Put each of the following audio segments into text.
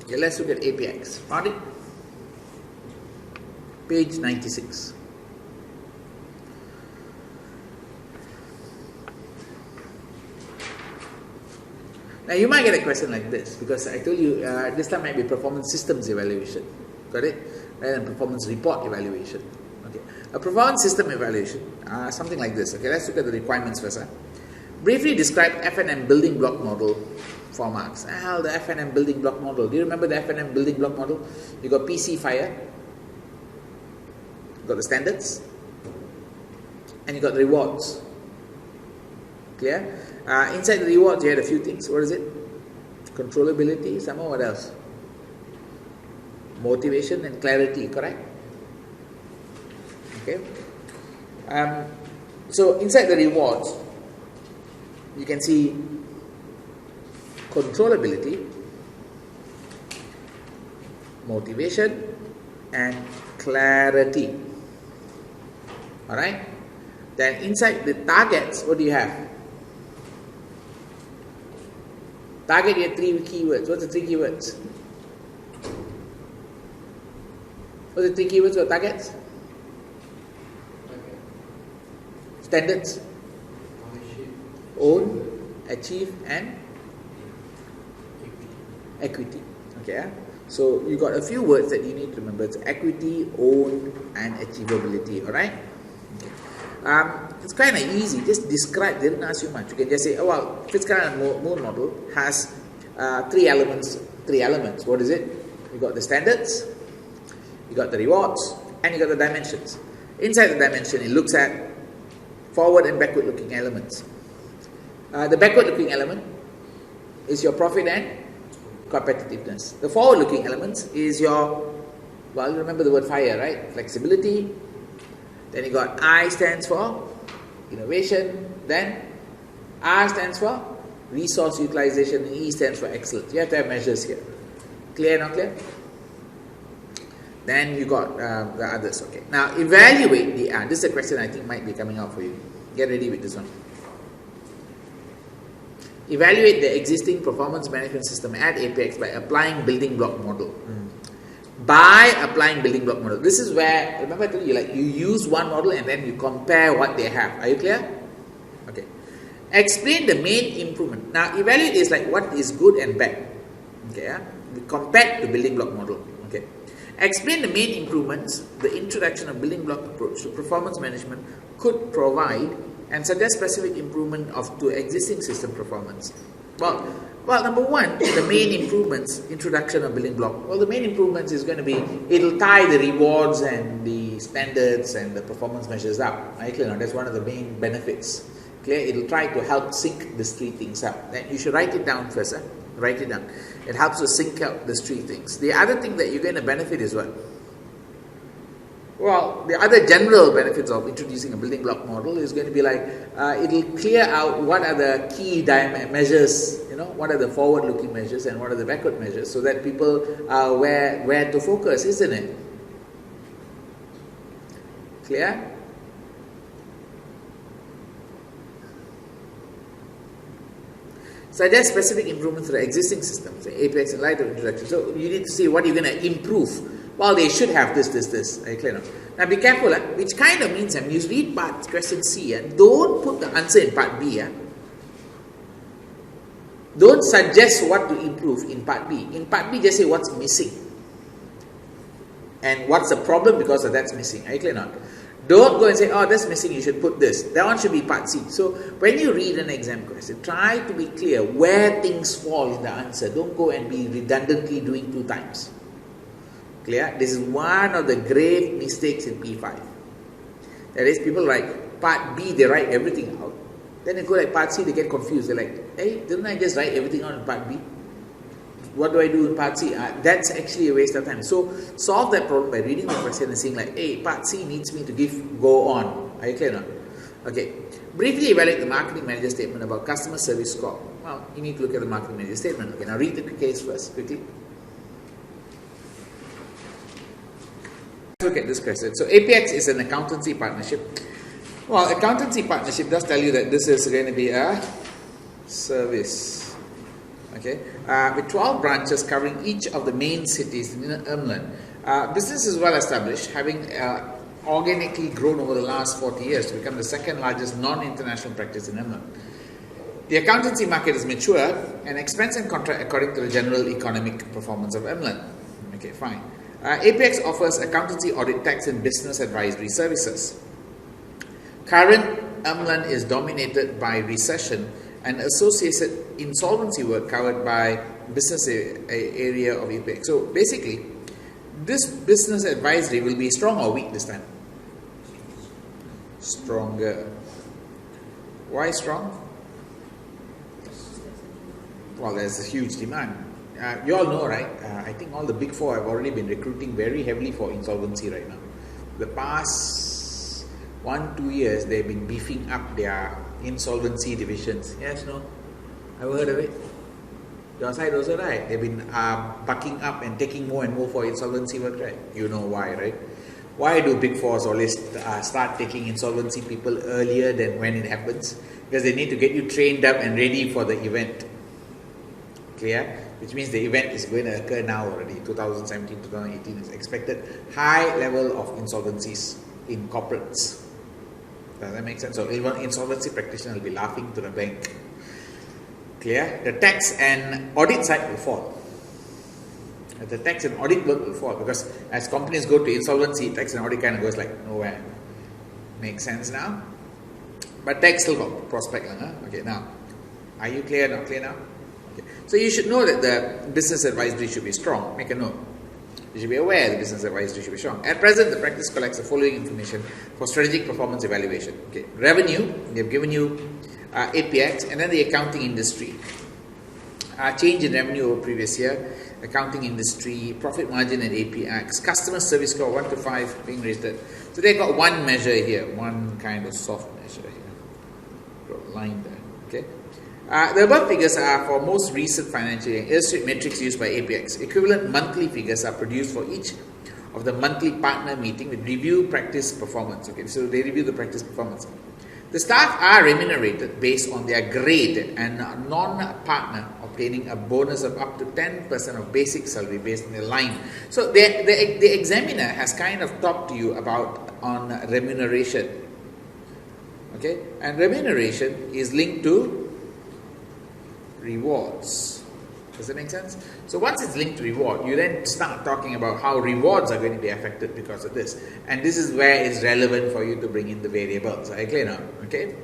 Okay, let's look at APX. Found it? Page 96. Now you might get a question like this, because I told you this time might be performance systems evaluation. Got it? Rather than performance report evaluation. Okay. A performance system evaluation, something like this. Okay, let's look at the requirements first. Briefly describe F&M building block model for marks. The F&M building block model. Do you remember the F&M building block model? You got PC fire, you got the standards, and you got the rewards. Clear? Inside the rewards, you had a few things. What is it? Controllability, some more. What else? Motivation and clarity, correct? Okay. So inside the rewards, you can see controllability, motivation, and clarity. Alright? Then inside the targets, what do you have? Target, you have 3 keywords. What's the 3 keywords? What's the 3 keywords for targets? Standards. Own, achieve, and equity. Okay. So you got a few words that you need to remember. It's equity, own, and achievability. Alright? Okay. It's kind of easy. Just describe. They didn't ask you much. You can just say, oh well, Fitzgerald Moore model has 3 elements. 3 elements. What is it? You got the standards, you got the rewards, and you got the dimensions. Inside the dimension, it looks at forward and backward looking elements. The backward looking element is your profit and competitiveness. The forward looking elements is your, well, you remember the word FIRE, right? Flexibility. Then you got I stands for innovation. Then R stands for resource utilization, and E stands for excellence. You have to have measures here. Clear, not clear? Then you got the others. Okay. Now evaluate the this is a question I think might be coming out for you. Get ready with this one. Evaluate the existing performance management system at APX by applying building block model. By applying building block model. This is where, remember I told you, like you use one model and then you compare what they have. Are you clear? Okay. Explain the main improvement. Now evaluate is like what is good and bad. Okay. We compare the building block model. Okay. Explain the main improvements the introduction of building block approach to performance management could provide, and suggest specific improvement to existing system performance. Well, number one, the main improvements, introduction of building block. Well, the main improvements is going to be, it'll tie the rewards and the standards and the performance measures up. Right? That's one of the main benefits. Clear? It'll try to help sync these 3 things up. Then you should write it down first. Write it down. It helps to sync up these 3 things. The other thing that you're going to benefit is what? Well, the other general benefits of introducing a building block model is going to be like, it'll clear out what are the key measures, what are the forward-looking measures and what are the backward measures, so that people are where to focus, isn't it? Clear? Suggest specific improvements to the existing systems, APX in light of introduction. So you need to see what you're going to improve. Well, they should have this. Are you clear now? Now be careful, which kind of means, you read part question C, don't put the answer in part B. Don't suggest what to improve in part B. In part B, just say what's missing. And what's the problem because of that's missing. Are you clear now? Don't go and say, oh, that's missing, you should put this. That one should be part C. So when you read an exam question, try to be clear where things fall in the answer. Don't go and be redundantly doing 2 times. Clear? This is one of the grave mistakes in P5. That is, people like part B, they write everything out. Then they go like part C, they get confused. They're like, hey, didn't I just write everything out in part B? What do I do in part C? That's actually a waste of time. So solve that problem by reading the question and saying like, hey, part C needs me to go on. Are you clear now? Okay. Briefly evaluate the marketing manager statement about customer service score. Well, you need to look at the marketing manager statement. Okay, now read the case first, quickly. Look at this question. So APX is an accountancy partnership. Well, accountancy partnership does tell you that this is going to be a service. okay, with 12 branches covering each of the main cities in England. Business is well established, having organically grown over the last 40 years to become the second largest non-international practice in England. The accountancy market is mature and expense and contract according to the general economic performance of England. Okay, fine. APX offers accountancy, audit, tax and business advisory services. Current England is dominated by recession and associated insolvency work covered by business area of APX. So basically, this business advisory will be strong or weak this time? Stronger. Why strong? Well, there's a huge demand. You all know, right? I think all the big four have already been recruiting very heavily for insolvency right now. The past 1-2 years, they've been beefing up their insolvency divisions. Yes, no? Have you heard of it? Your side also, right? They've been bucking up and taking more and more for insolvency work, right? You know why, right? Why do big fours always start taking insolvency people earlier than when it happens? Because they need to get you trained up and ready for the event. Clear? Which means the event is going to occur now already. 2017, 2018 is expected high level of insolvencies in corporates. Does that make sense? So even insolvency practitioner will be laughing to the bank. Clear? The tax and audit side will fall. The tax and audit work will fall because as companies go to insolvency, tax and audit kind of goes like nowhere. Makes sense now? But tax still got prospect. Okay, now, are you clear? Not clear now? Okay. So you should know that the business advisory should be strong. Make a note. You should be aware the business advisory should be strong. At present, the practice collects the following information for strategic performance evaluation. Okay, revenue, they've given you APX, and then the accounting industry. Change in revenue over previous year, accounting industry, profit margin and APX, customer service score 1 to 5 being rated. So they got one measure here, one kind of soft measure here. Got a line there. Okay. The above figures are for most recent financial year. Illustrate metrics used by APX. Equivalent monthly figures are produced for each of the monthly partner meeting with review practice performance. Okay, so they review the practice performance. The staff are remunerated based on their grade and non-partner obtaining a bonus of up to 10% of basic salary based on their line. So the examiner has kind of talked to you about on remuneration. Okay, and remuneration is linked to rewards. Does that make sense? So once it's linked to reward, you then start talking about how rewards are going to be affected because of this. And this is where it's relevant for you to bring in the variables. Are you clear now? Okay.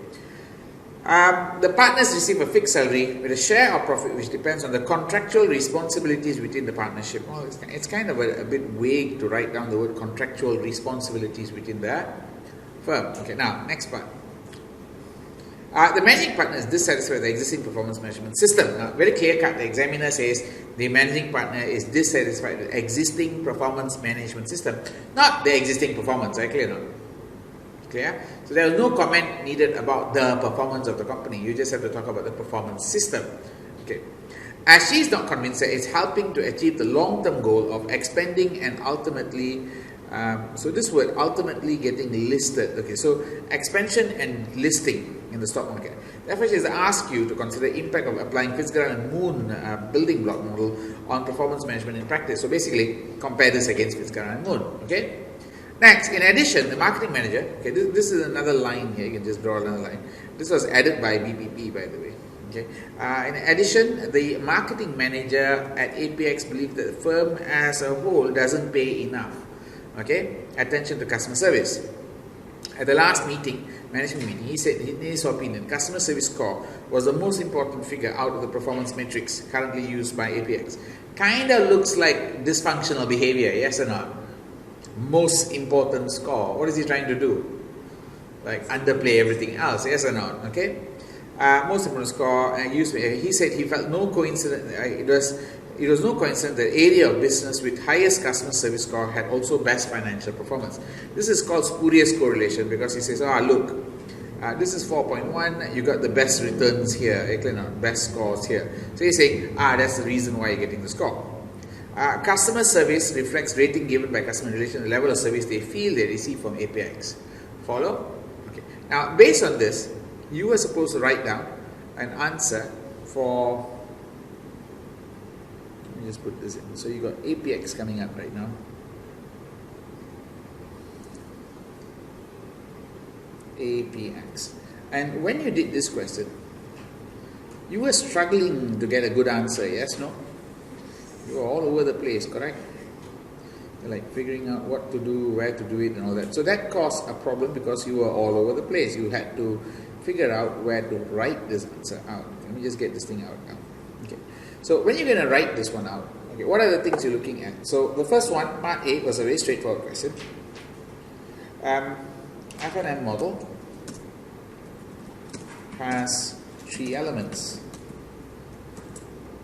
The partners receive a fixed salary with a share of profit which depends on the contractual responsibilities within the partnership. Well, it's kind of a bit vague to write down the word contractual responsibilities within the firm. Okay, now, next part. The managing partner is dissatisfied with the existing performance management system. Now, very clear cut, the examiner says the managing partner is dissatisfied with existing performance management system, not the existing performance. Are you clear now? Clear? So there is no comment needed about the performance of the company. You just have to talk about the performance system. Okay. As she is not convinced that it's helping to achieve the long-term goal of expanding and ultimately so this word ultimately getting listed. Okay, so expansion and listing in the stock market. Therefore, she has asked you to consider impact of applying Fitzgerald and Moon building block model on performance management in practice. So basically, compare this against Fitzgerald and Moon. Okay. Next, in addition, the marketing manager. Okay, this is another line here. You can just draw another line. This was added by BPP, by the way. Okay. In addition, the marketing manager at APX believes that the firm as a whole doesn't pay enough. Okay, attention to customer service. At the last meeting, management meeting, he said, in his opinion, customer service score was the most important figure out of the performance metrics currently used by APX. Kind of looks like dysfunctional behavior, yes or not? Most important score. What is he trying to do? Like underplay everything else, yes or not? Okay. Most important score used. He said he felt no coincidence. It was no coincidence that area of business with highest customer service score had also best financial performance. This is called spurious correlation because he says, look, this is 4.1, you got the best returns here, best scores here. So he's saying, that's the reason why you're getting the score. Customer service reflects rating given by customer relation, the level of service they feel they receive from APX. Follow? Okay. Now, based on this, you were supposed to write down an answer for me just put this in. So you got APX coming up right now. APX. And when you did this question, you were struggling to get a good answer, yes, no? You were all over the place, correct? You're like figuring out what to do, where to do it and all that. So that caused a problem because you were all over the place. You had to figure out where to write this answer out. Let me just get this thing out now. Okay. So when you're going to write this one out, okay, what are the things you're looking at? So the first one, part A, was a very straightforward question. F&M model has 3 elements.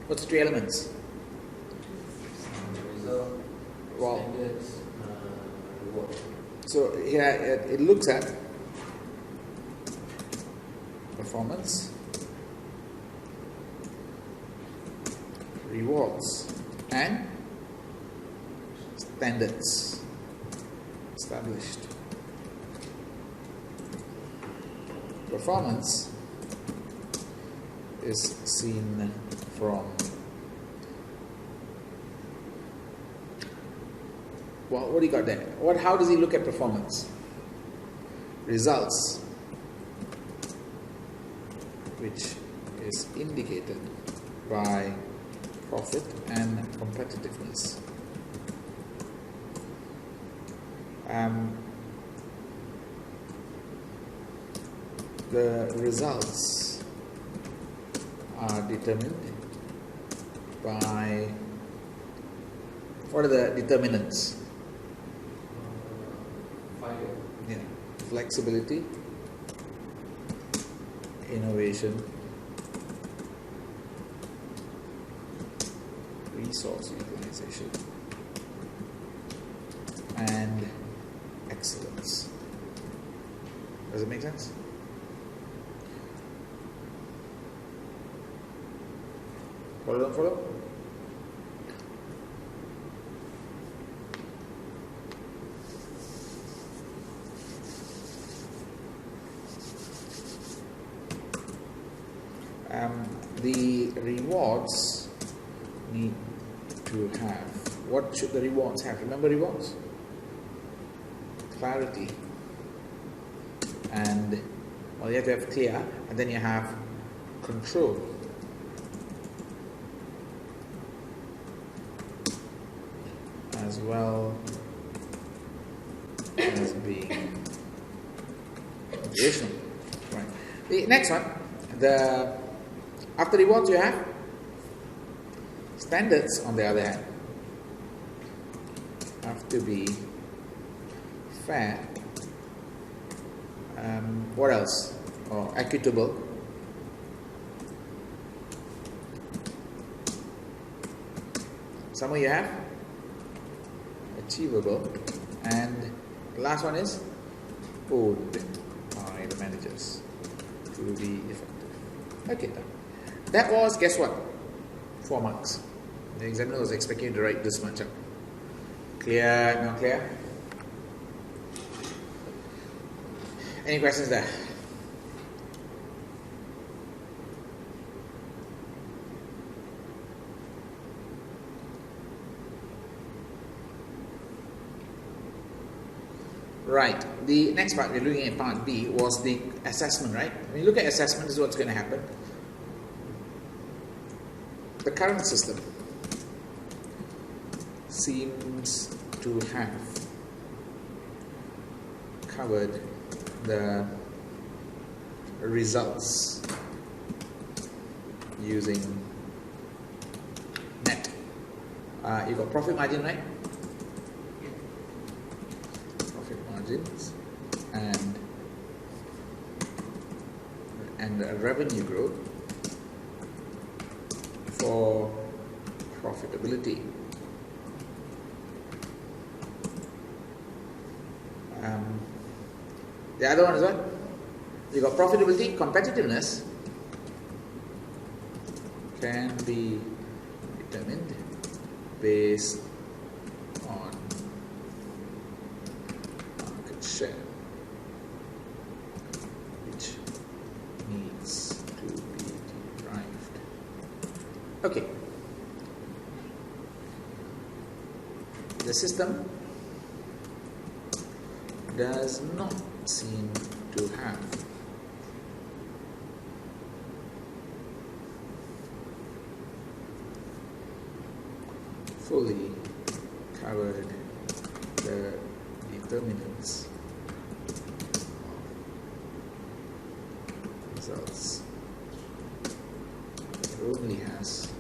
What's 3 elements? Result, Well, standards, reward. so here it looks at performance, rewards, and standards established. Performance is seen from, well, what do you got there? How does he look at performance? Results, which is indicated by profit and competitiveness. The results are determined by, what are the determinants? Yeah. Flexibility, innovation, resource utilization, and excellence. Does it make sense? Follow, don't follow? The rewards need to have, what should the rewards have? Remember rewards? Clarity. And, well, you have to have clear, and then you have control. As well as being operational. Right. The next one, after rewards you have standards, on the other hand, have to be fair. What else? Or equitable. Some of you have achievable, and the last one is owned by the managers to be effective. Okay, done. That was, guess what? 4 marks. The examiner was expecting you to write this much up. Clear? Not clear? Any questions there? Right. The next part we're looking at, part B, was the assessment, right? When you look at assessment, this is what's going to happen. The current system seems to have covered the results using net. You got profit margin, right? Profit margins and revenue growth for profitability. The other one is what? You got profitability, competitiveness can be determined based on market share, which needs to be derived. Okay. the system does not seem to have fully covered the determinants of results. It only has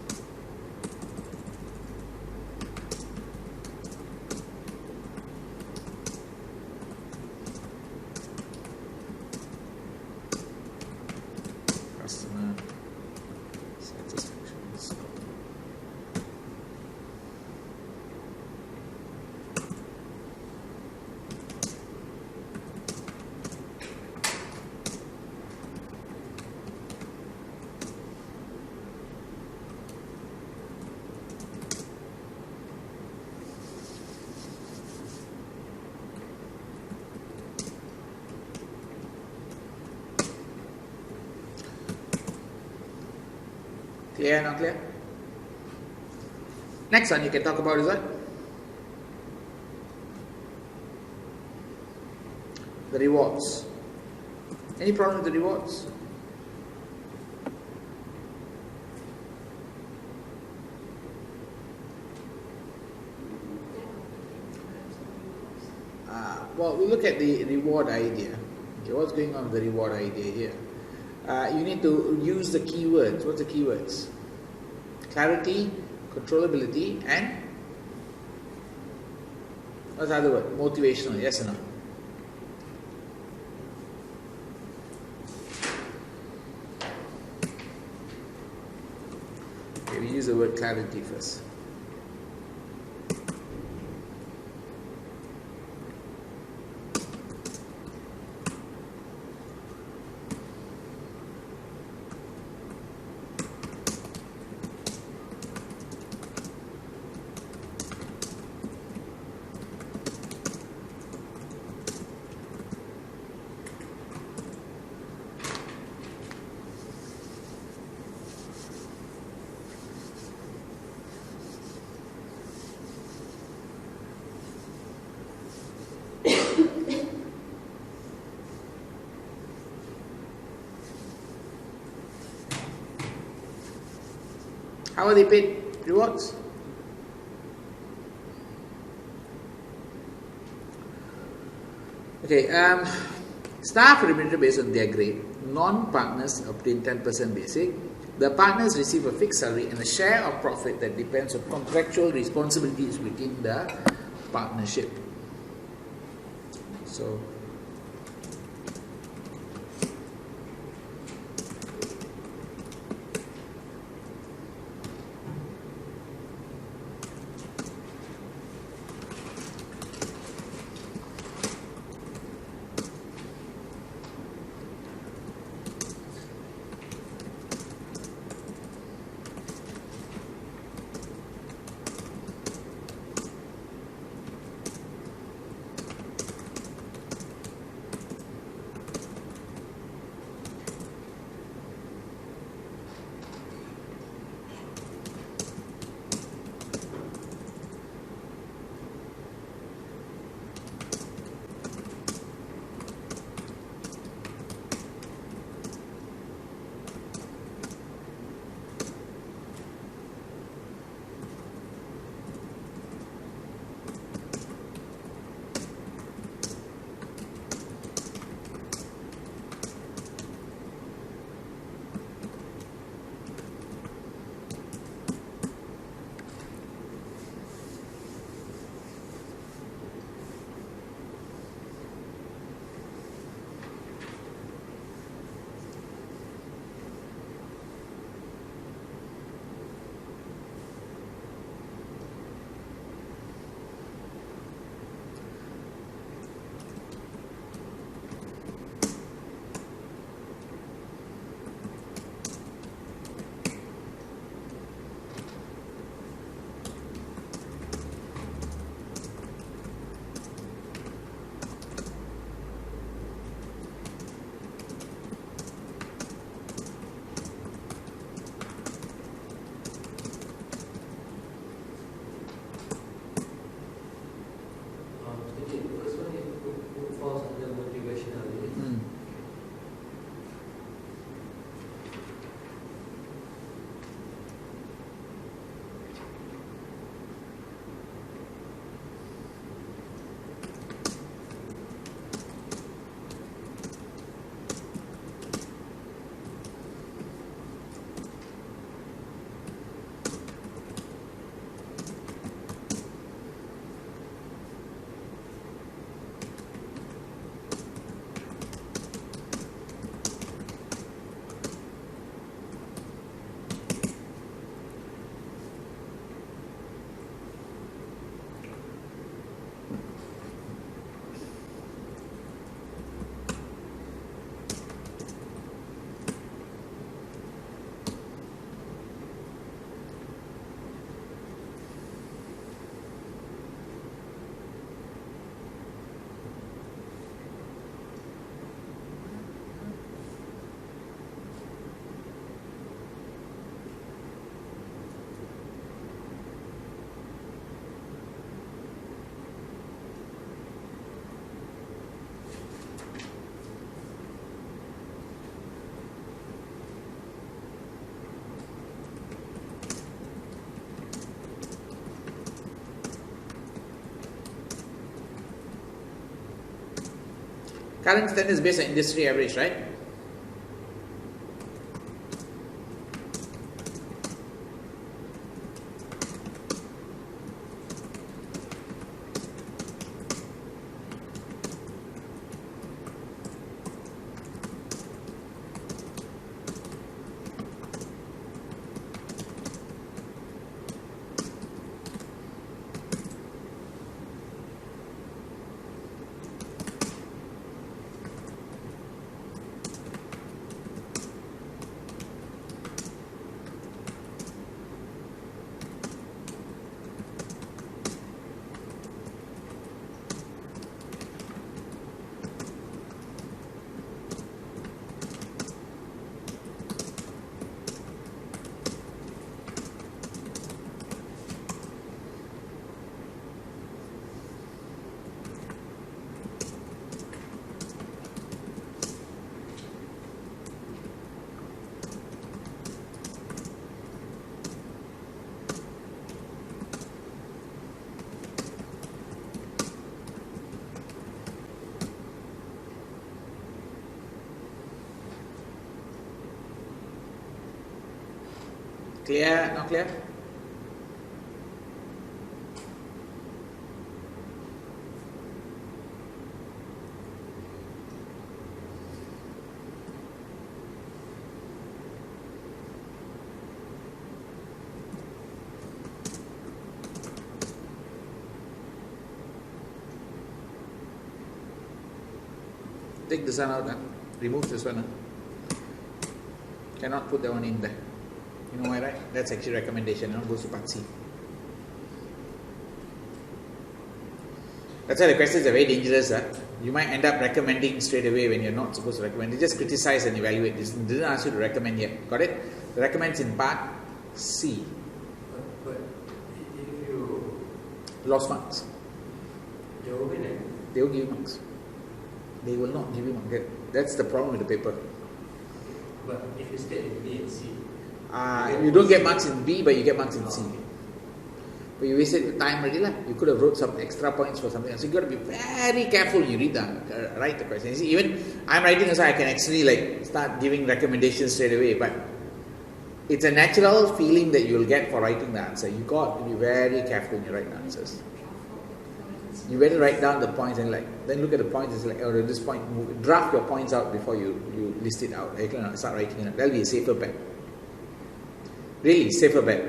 customer satisfaction score. Clear, not clear? Next one you can talk about is what? The rewards. Any problem with the rewards? Well, we look at the reward idea. Okay, what's going on with the reward idea here? You need to use the keywords. What's the keywords? Clarity, controllability, and what's the other word? Motivational, yes or no? Okay, we use the word clarity first. How are they paid? Rewards? Okay, staff remunerated based on their grade. Non-partners obtain 10% basic. The partners receive a fixed salary and a share of profit that depends on contractual responsibilities within the partnership. So, Current standard is based on industry average, right? Clear? Not clear? Take this one out, remove this one. Cannot put that one in there. You know why, right? That's actually recommendation, goes to part C. That's why the questions are very dangerous. You might end up recommending straight away when you're not supposed to recommend. You just criticize and evaluate. This didn't ask you to recommend yet. Got it? The recommends in part C. But if you Lost marks. they will be there. They will give you marks. They will not give you marks. That's the problem with the paper. But if you stay in B and C, you don't get marks in B, but you get marks in C. But you wasted your time already. You could have wrote some extra points for something else. So you got to be very careful when you write the question. You see, even I'm writing this, I can actually start giving recommendations straight away. But it's a natural feeling that you'll get for writing the answer. You got to be very careful when you write the answers. You better write down the points and then look at the points. It's this point, draft your points out before you list it out. You can start writing it. That'll be a safer bet. Really, safer bet.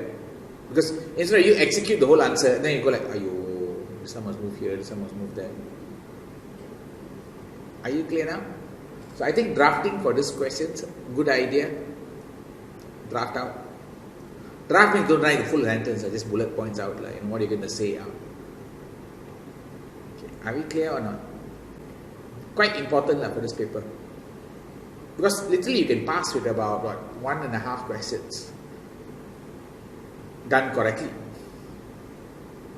Because instead of you execute the whole answer, then you go ayo, this one must move here, this one must move there. Are you clear now? So I think drafting for this question's a good idea. Draft out. Draft means don't write the full sentence, just bullet points out, what you're going to say out. Okay. Are we clear or not? Quite important for this paper. Because literally you can pass with about 1.5 questions. Done correctly.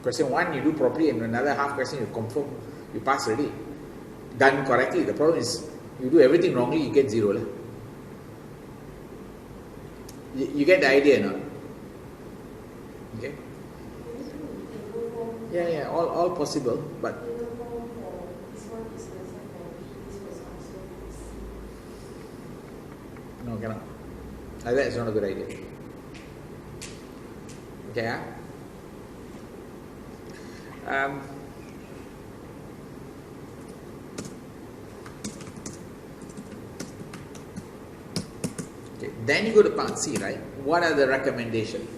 Question 1 you do properly, and another half question you confirm, you pass already. Done correctly. The problem is you do everything wrongly, you get 0. You get the idea now? Okay? Yeah, all possible, but no, cannot. That is not a good idea. Okay, okay, then you go to part C, right? What are the recommendations?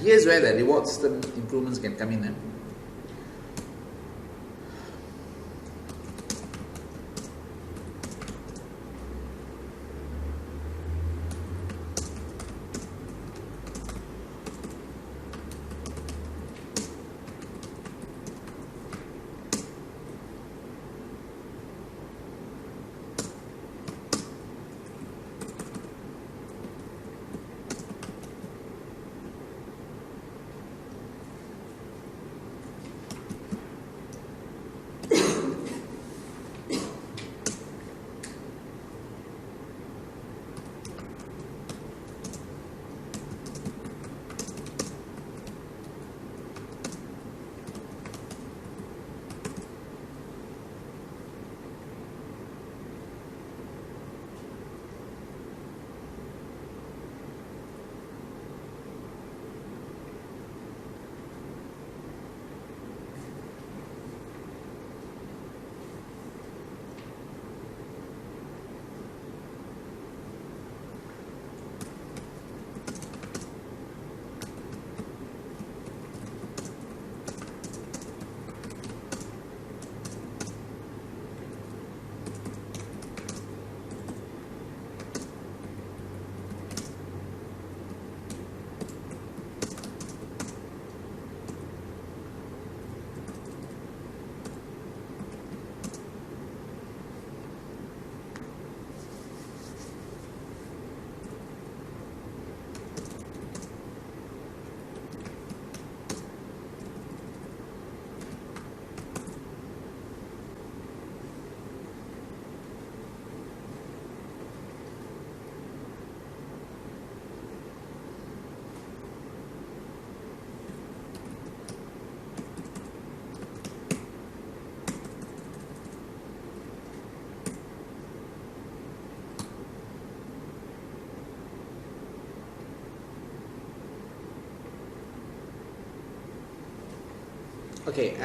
here's where the reward system improvements can come in. Okay,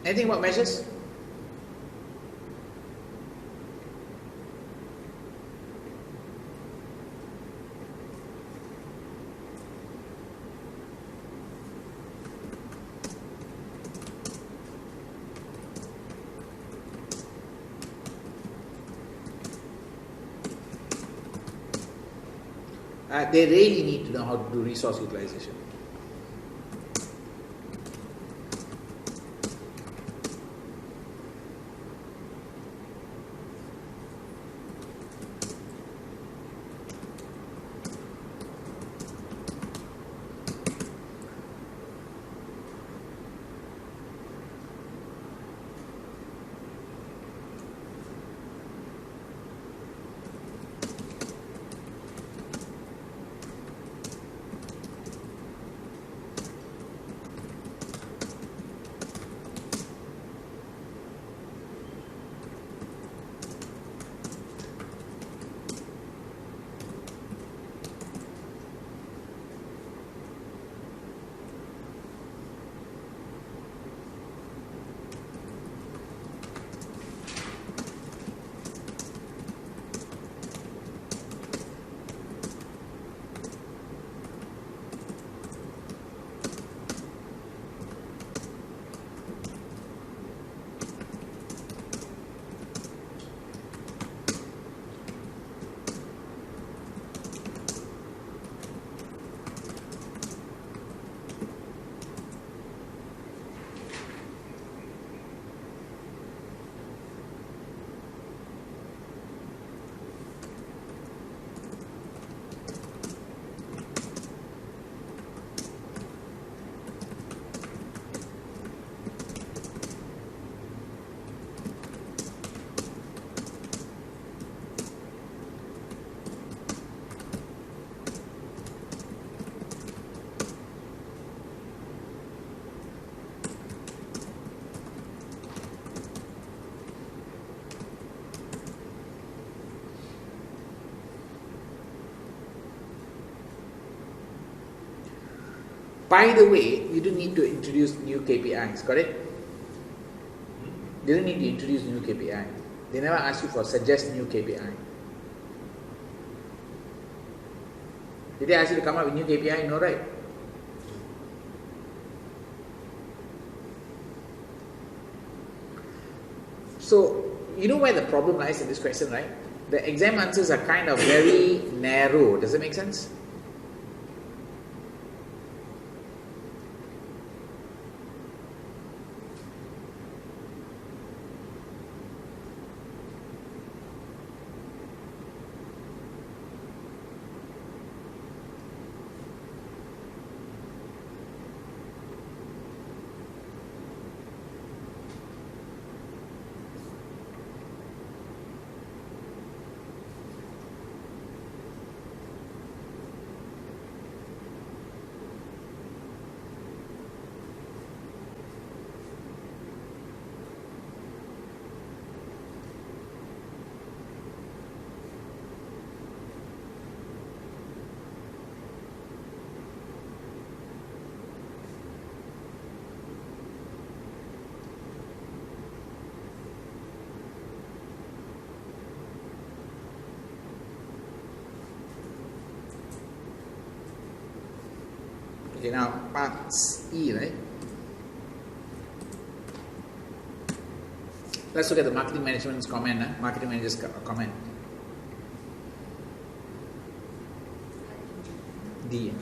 anything about measures? They really need to know how to do resource utilization. By the way, you don't need to introduce new KPIs, got it? You don't need to introduce new KPI. They never ask you for suggest new KPI. Did they ask you to come up with new KPI? No, right? So, you know where the problem lies in this question, right? The exam answers are kind of very narrow. Does that make sense? Okay, now part E, right? Let's look at the marketing management's comment, marketing manager's comment. D.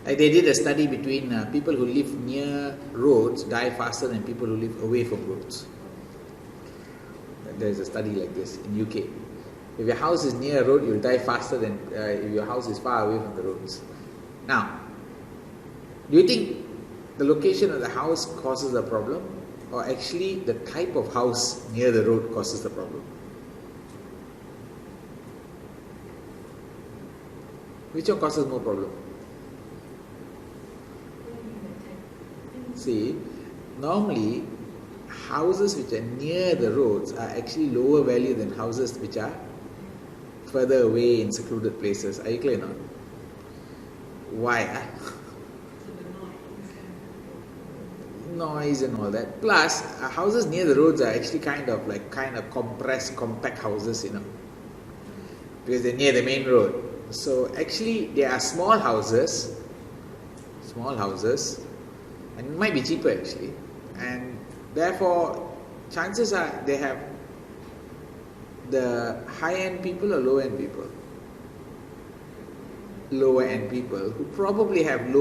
Like they did a study between people who live near roads die faster than people who live away from roads. There's a study like this in UK. If your house is near a road, you'll die faster than if your house is far away from the roads. Now, do you think the location of the house causes the problem, or actually the type of house near the road causes the problem? Which one causes more problem? See, normally houses which are near the roads are actually lower value than houses which are further away in secluded places. Are you clear now? Why? Noise and all that. Plus, houses near the roads are actually kind of compressed, compact houses, because they're near the main road. So actually there are small houses, and it might be cheaper actually, and therefore chances are they have the high-end people or low-end people. Lower-end people who probably have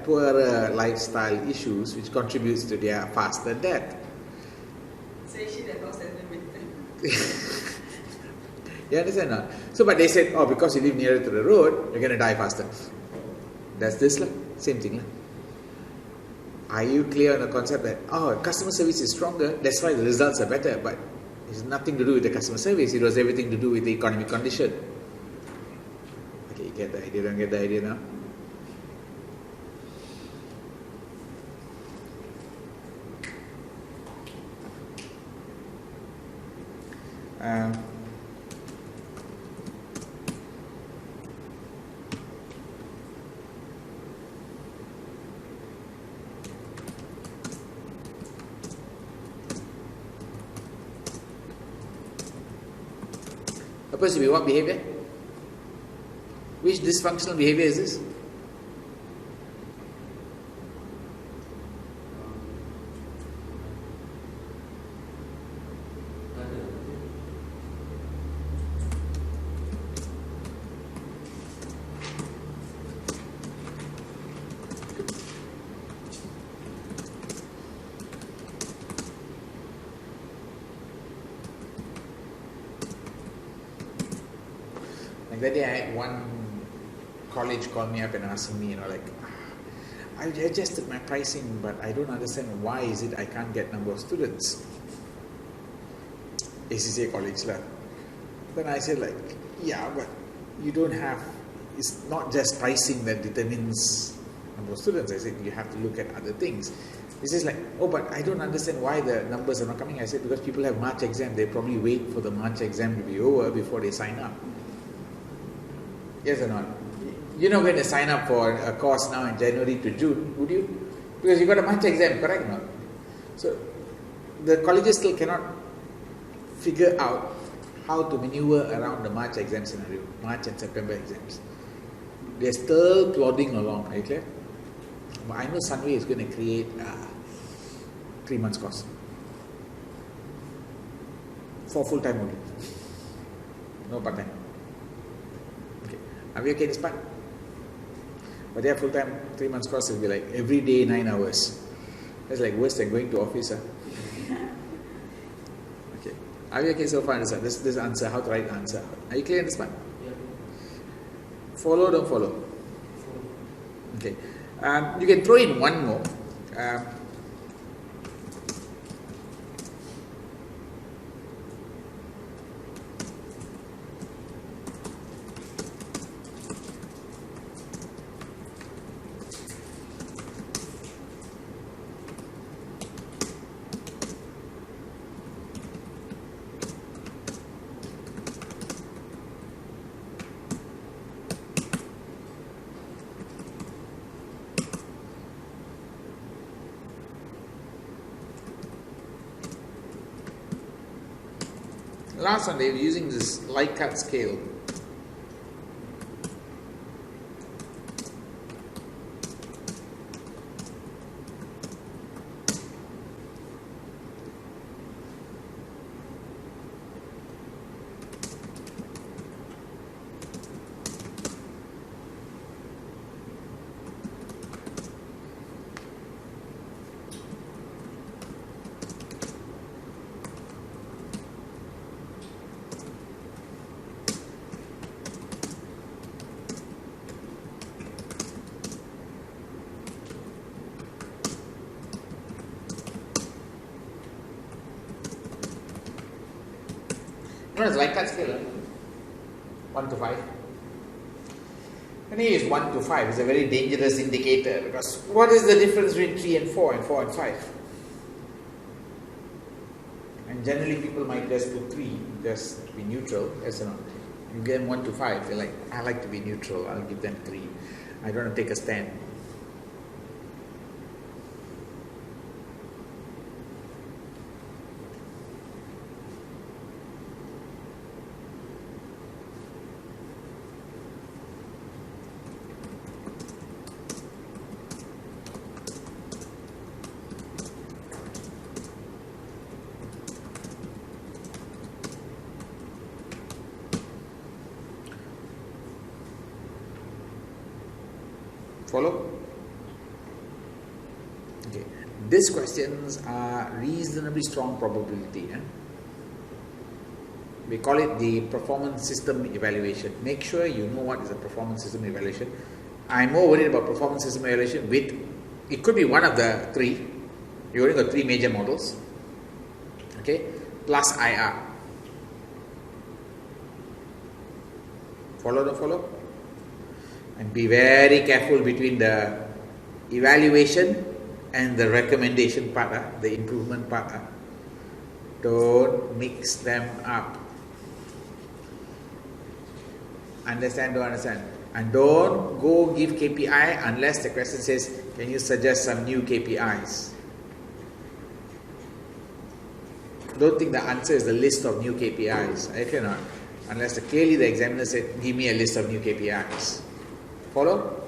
poorer lifestyle issues, which contributes to their faster death. So actually they're not sentimental. You understand or not? So, but they said, oh, because you live nearer to the road, you're going to die faster. That's this, same thing. Are you clear on the concept that, oh, customer service is stronger, that's why the results are better, but it's nothing to do with the customer service, it was everything to do with the economic condition. Okay, you get the idea, don't get the idea now? Supposed to be what behavior? Which dysfunctional behavior is this? Like that day I had one college call me up and asking me, I adjusted my pricing, but I don't understand why is it I can't get number of students. ACCA college lah. Then I said yeah, but you don't have, it's not just pricing that determines number of students. I said you have to look at other things. He says oh, but I don't understand why the numbers are not coming. I said because people have March exam, they probably wait for the March exam to be over before they sign up. Yes or not? You're not going to sign up for a course now in January to June, would you? Because you got a March exam, correct or not? So the colleges still cannot figure out how to maneuver around the March exam scenario, March and September exams. They're still plodding along, are you clear? But I know Sunway is going to create a 3 months course for full-time only, no part-time. Okay, are we okay this part? But their full-time 3 months course will be every day 9 hours. That's worse than going to office. Okay, are we okay so far? This answer, how to write the answer. Are you clear on this part? Yeah. Follow, don't follow? Okay. You can throw in one more. Last one, they were using this Likert scale. You know, it's Likert scale, 1 to 5. When you use 1 to 5, it's a very dangerous indicator because what is the difference between 3 and 4 and 4 and 5? And generally people might just put 3, just to be neutral. Yes or not? You give them 1 to 5, they're I like to be neutral, I'll give them 3. I don't want to take a stand. Follow? Okay. These questions are reasonably strong probability. We call it the performance system evaluation. Make sure you know what is a performance system evaluation. I'm more worried about performance system evaluation with, it could be one of the three. You only got three major models. Okay, plus IR. Follow the follow? And be very careful between the evaluation and the recommendation part, the improvement part. Don't mix them up. Understand, don't understand. And don't go give KPI unless the question says, can you suggest some new KPIs? Don't think the answer is the list of new KPIs. I cannot. Unless clearly the examiner said, give me a list of new KPIs. Follow?